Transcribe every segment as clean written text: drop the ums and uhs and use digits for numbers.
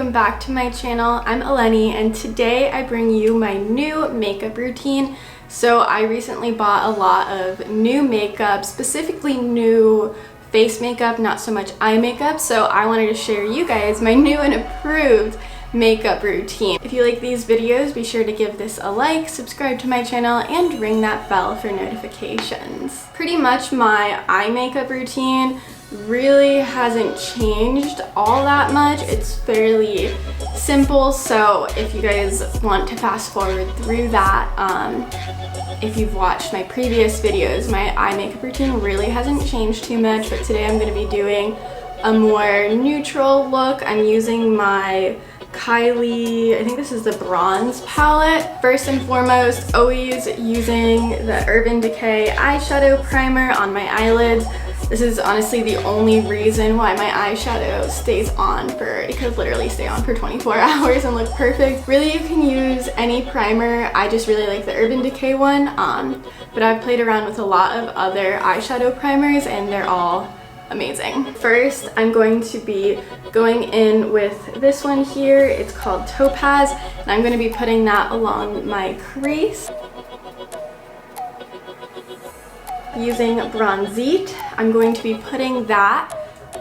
welcome back to my channel. I'm Eleni and today I bring you my new makeup routine. So I recently bought a lot of new makeup, specifically new face makeup, not so much eye makeup. So I wanted to share you guys my new and approved makeup routine. If you like these videos, be sure to give this a like, subscribe to my channel, and ring that bell for notifications. Pretty much my eye makeup routine really hasn't changed all that much. It's fairly simple, so if you guys want to fast forward through that, if you've watched my previous videos, my eye makeup routine really hasn't changed too much, but today I'm going to be doing a more neutral look. I'm using my Kylie, I think this is the bronze palette. First and foremost, always using the Urban Decay eyeshadow primer on my eyelids. This is honestly the only reason why my eyeshadow stays on for, it could literally stay on for 24 hours and look perfect. Really, you can use any primer. I just really like the Urban Decay one, but I've played around with a lot of other eyeshadow primers and they're all amazing. First, I'm going to be going in with this one here. It's called Topaz, and I'm going to be putting that along my crease. Using Bronzite, I'm going to be putting that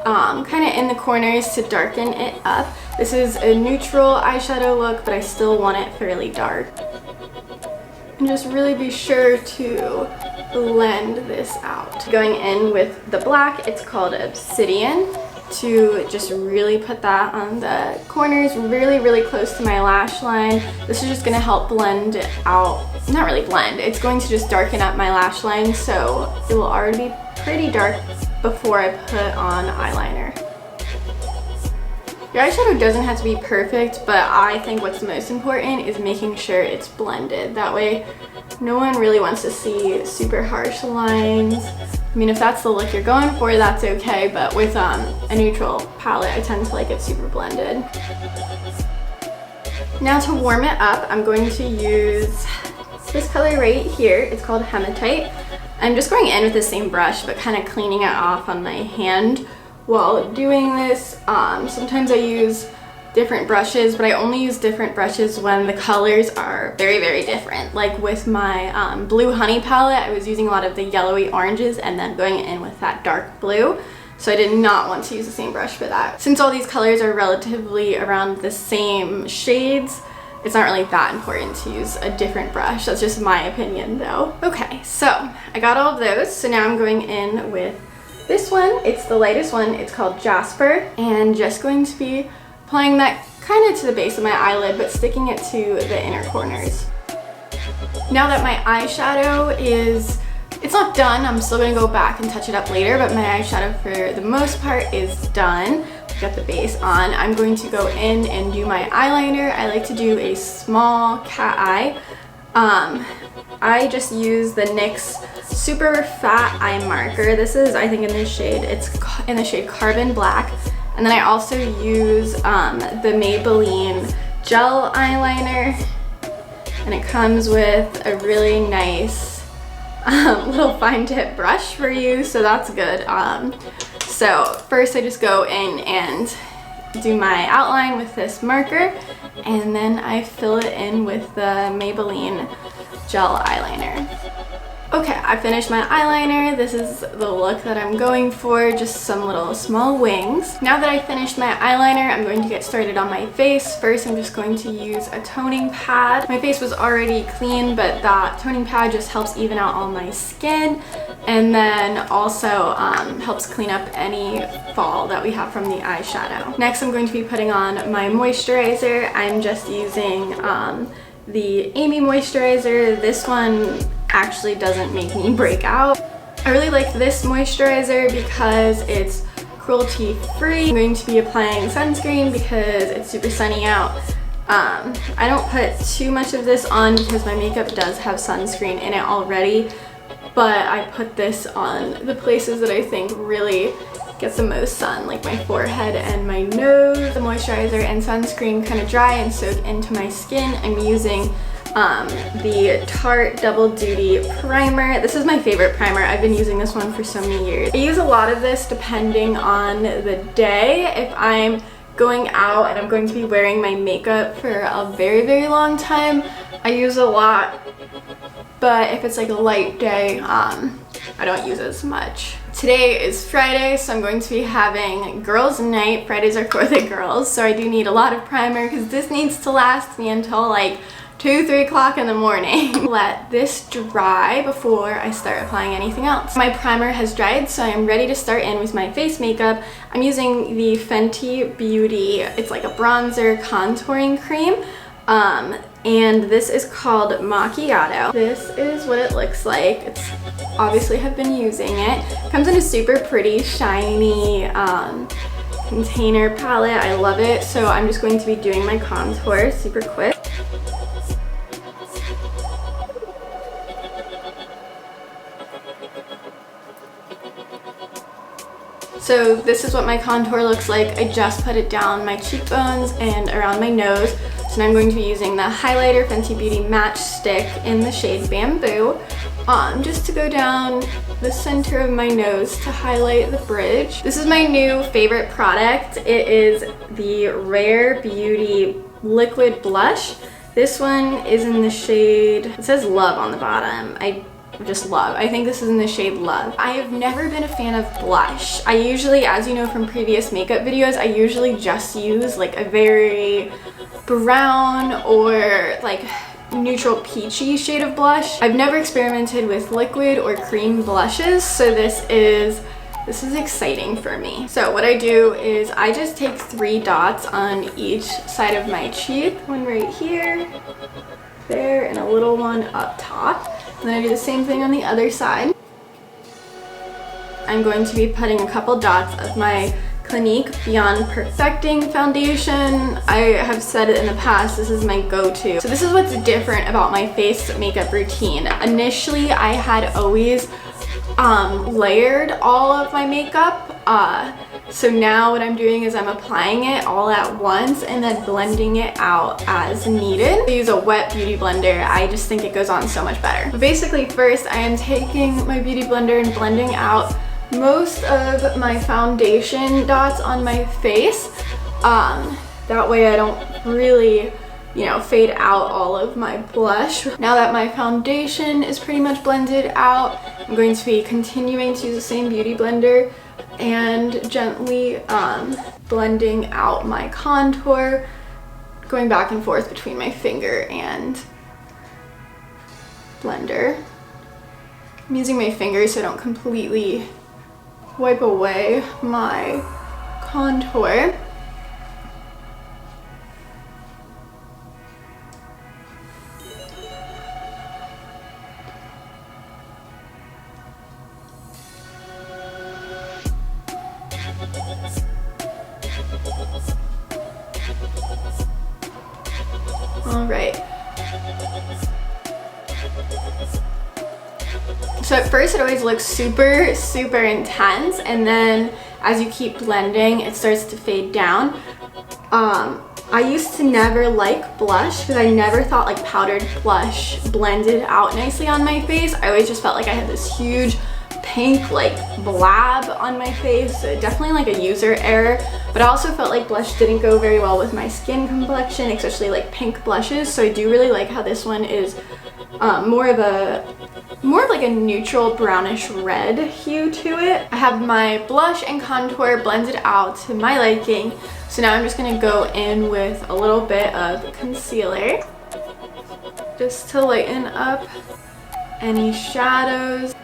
kind of in the corners to darken it up. This is a neutral eyeshadow look, but I still want it fairly dark. And just really be sure to blend this out. Going in with the black, it's called Obsidian, to just really put that on the corners, really close to my lash line. This is just going to help blend it out. Not really blend, it's going to just darken up my lash line, so it will already be pretty dark before I put on eyeliner. Your eyeshadow doesn't have to be perfect, but I think what's most important is making sure it's blended. That way, no one really wants to see super harsh lines. I mean, if that's the look you're going for, that's okay, but with a neutral palette, I tend to like it super blended. Now to warm it up, I'm going to use this color right here. It's called Hematite. I'm just going in with the same brush, but kind of cleaning it off on my hand while doing this. Sometimes I use different brushes, but I only use different brushes when the colors are very different. Like with my blue honey palette, I was using a lot of the yellowy oranges and then going in with that dark blue. So I did not want to use the same brush for that. Since all these colors are relatively around the same shades, it's not really that important to use a different brush. That's just my opinion though. Okay, so I got all of those. So now I'm going in with this one. It's the lightest one. It's called Jasper, and just going to be applying that kind of to the base of my eyelid, but sticking it to the inner corners. Now that my eyeshadow it's not done, I'm still going to go back and touch it up later, but my eyeshadow for the most part is done. Got the base on. I'm going to go in and do my eyeliner. I like to do a small cat eye. I just use the NYX Super Fat Eye Marker. This is, I think, in this shade. It's in the shade Carbon Black. And then I also use the Maybelline gel eyeliner, and it comes with a really nice little fine tip brush for you, so that's good. So first I just go in and do my outline with this marker, and then I fill it in with the Maybelline gel eyeliner. Okay, I finished my eyeliner. This is the look that I'm going for, just some little small wings. Now that I finished my eyeliner, I'm going to get started on my face. First, I'm just going to use a toning pad. My face was already clean, but that toning pad just helps even out all my skin, and then also helps clean up any fall that we have from the eyeshadow. Next, I'm going to be putting on my moisturizer. I'm just using the Amy moisturizer. This one actually doesn't make me break out. I really like this moisturizer because it's cruelty free. I'm going to be applying sunscreen because it's super sunny out. I don't put too much of this on because my makeup does have sunscreen in it already, but I put this on the places that I think really gets the most sun, like my forehead and my nose. The moisturizer and sunscreen kind of dry and soak into my skin. I'm using the Tarte Double Duty Primer. This is my favorite primer. I've been using this one for so many years. I use a lot of this depending on the day. If I'm going out and I'm going to be wearing my makeup for a very, very long time, I use a lot, but if it's like a light day, I don't use as much. Today is Friday, so I'm going to be having girls' night. Fridays are for the girls, so I do need a lot of primer because this needs to last me until like 2-3 o'clock in the morning. Let this dry before I start applying anything else. My primer has dried, so I'm ready to start in with my face makeup. I'm using the Fenty Beauty, it's like a bronzer contouring cream, and this is called Macchiato. This is what it looks like. It's obviously have been using it. It comes in a super pretty shiny container palette. I love it. So I'm just going to be doing my contour super quick. So this is what my contour looks like. I just put it down my cheekbones and around my nose. So now I'm going to be using the highlighter Fenty Beauty Match Stick in the shade Bamboo, just to go down the center of my nose to highlight the bridge. This is my new favorite product. It is the Rare Beauty Liquid Blush. This one is in the shade, it says Love on the bottom. Just Love. I think this is in the shade Love. I have never been a fan of blush. I usually, as you know from previous makeup videos, I usually just use like a very brown or like neutral peachy shade of blush. I've never experimented with liquid or cream blushes, so this is exciting for me. So what I do is I just take 3 dots on each side of my cheek. One right here, there, and a little one up top. And then I do the same thing on the other side. I'm going to be putting a couple dots of my Clinique Beyond Perfecting foundation. I have said it in the past, this is my go-to. So this is what's different about my face makeup routine. Initially, I had always layered all of my makeup. So now what I'm doing is I'm applying it all at once and then blending it out as needed. I use a wet beauty blender. I just think it goes on so much better. But basically first I am taking my beauty blender and blending out most of my foundation dots on my face. That way I don't really, fade out all of my blush. Now that my foundation is pretty much blended out, I'm going to be continuing to use the same beauty blender and gently blending out my contour, going back and forth between my finger and blender. I'm using my fingers so I don't completely wipe away my contour. All right. So at first it always looks super, super intense, and then as you keep blending, it starts to fade down. I used to never like blush because I never thought like powdered blush blended out nicely on my face. I always just felt like I had this huge pink like blab on my face. So definitely like a user error, but I also felt like blush didn't go very well with my skin complexion, especially like pink blushes. So I do really like how this one is more of like a neutral brownish red hue to it. I have my blush and contour blended out to my liking. So now I'm just gonna go in with a little bit of concealer just to lighten up any shadows.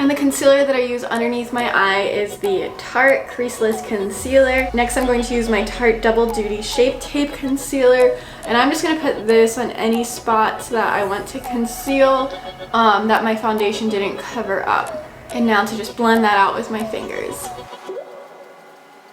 And the concealer that I use underneath my eye is the Tarte Creaseless Concealer. Next I'm going to use my Tarte Double Duty Shape Tape Concealer. And I'm just going to put this on any spots that I want to conceal that my foundation didn't cover up. And now to just blend that out with my fingers.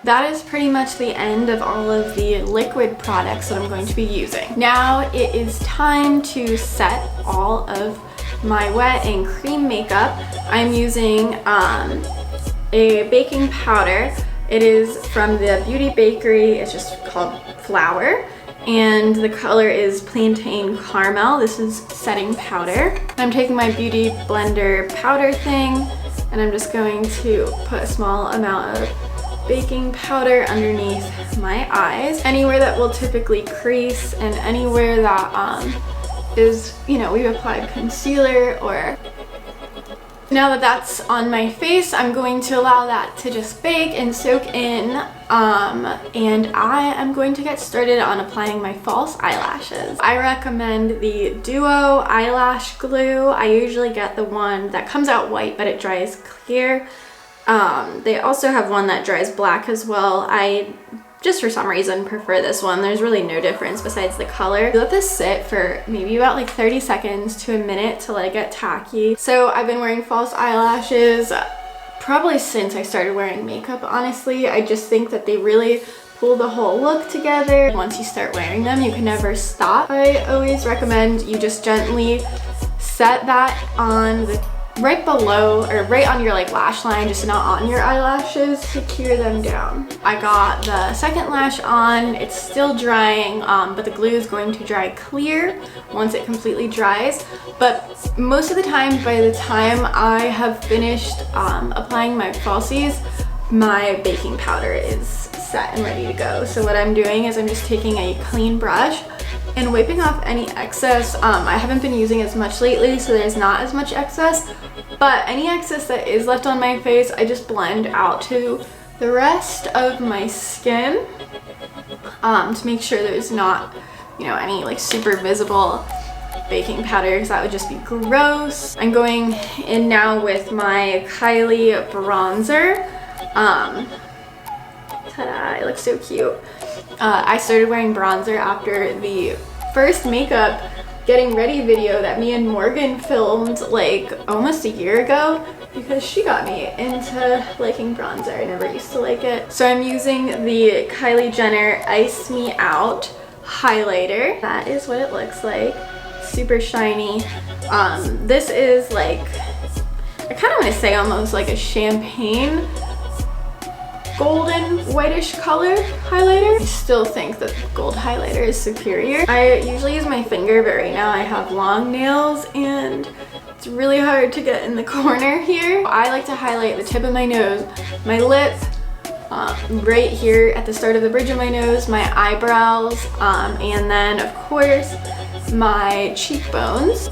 That is pretty much the end of all of the liquid products that I'm going to be using. Now it is time to set all of my wet and cream makeup. I'm using a baking powder. It is from the Beauty Bakery. It's just called Flour, and the color is Plantain Caramel. This is setting powder. I'm taking my beauty blender powder thing, and I'm just going to put a small amount of baking powder underneath my eyes, anywhere that will typically crease and anywhere that is, you know, we've applied concealer. Or now that that's on my face, I'm going to allow that to just bake and soak in, and I am going to get started on applying my false eyelashes. I recommend the Duo eyelash glue. I usually get the one that comes out white but it dries clear. They also have one that dries black as well. I just for some reason prefer this one. There's really no difference besides the color. Let this sit for maybe about like 30 seconds to a minute to let it get tacky. So I've been wearing false eyelashes probably since I started wearing makeup, honestly. I just think that they really pull the whole look together. Once you start wearing them, you can never stop. I always recommend you just gently set that on the right below or right on your like lash line, just not on your eyelashes, secure them down. I got the second lash on. It's still drying, but the glue is going to dry clear once it completely dries. But most of the time, by the time I have finished applying my falsies, my baking powder is set and ready to go. So what I'm doing is I'm just taking a clean brush and wiping off any excess. I haven't been using as much lately, so there's not as much excess, but any excess that is left on my face, I just blend out to the rest of my skin to make sure there's not, you know, any like super visible baking powder, because that would just be gross. I'm going in now with my Kylie bronzer. Ta-da, it looks so cute. I started wearing bronzer after the first makeup getting ready video that me and Morgan filmed like almost a year ago, because she got me into liking bronzer. I never used to like it. So I'm using the Kylie Jenner Ice Me Out highlighter. That is what it looks like. Super shiny. This is like, I kind of want to say almost like a champagne golden whitish color highlighter. I still think that gold highlighter is superior. I usually use my finger, but right now I have long nails and it's really hard to get in the corner here. I like to highlight the tip of my nose, my lip, right here at the start of the bridge of my nose, my eyebrows, and then of course my cheekbones.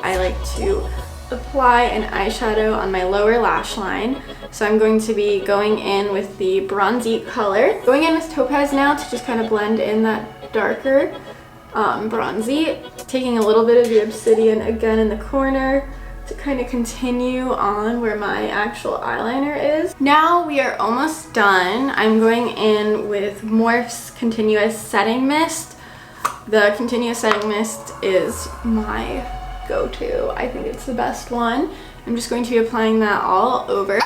I like to apply an eyeshadow on my lower lash line. So I'm going to be going in with the bronzy color. Going in with Topaz now to just kind of blend in that darker bronzy. Taking a little bit of the Obsidian again in the corner to kind of continue on where my actual eyeliner is. Now we are almost done. I'm going in with Morph's Continuous Setting Mist. The Continuous Setting Mist is my go-to. I think it's the best one. I'm just going to be applying that all over.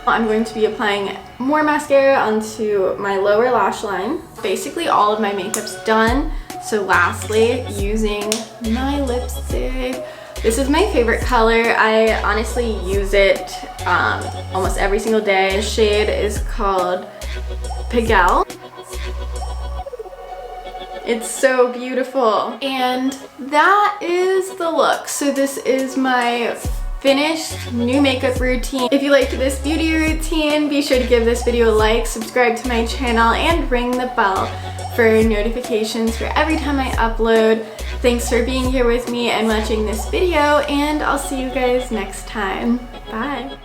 I'm going to be applying more mascara onto my lower lash line. Basically all of my makeup's done. So lastly, using my lipstick. This is my favorite color. I honestly use it almost every single day. The shade is called Pigel. It's so beautiful. And that is the look. So this is my finished new makeup routine. If you liked this beauty routine, be sure to give this video a like, subscribe to my channel, and ring the bell for notifications for every time I upload. Thanks for being here with me and watching this video, and I'll see you guys next time. Bye.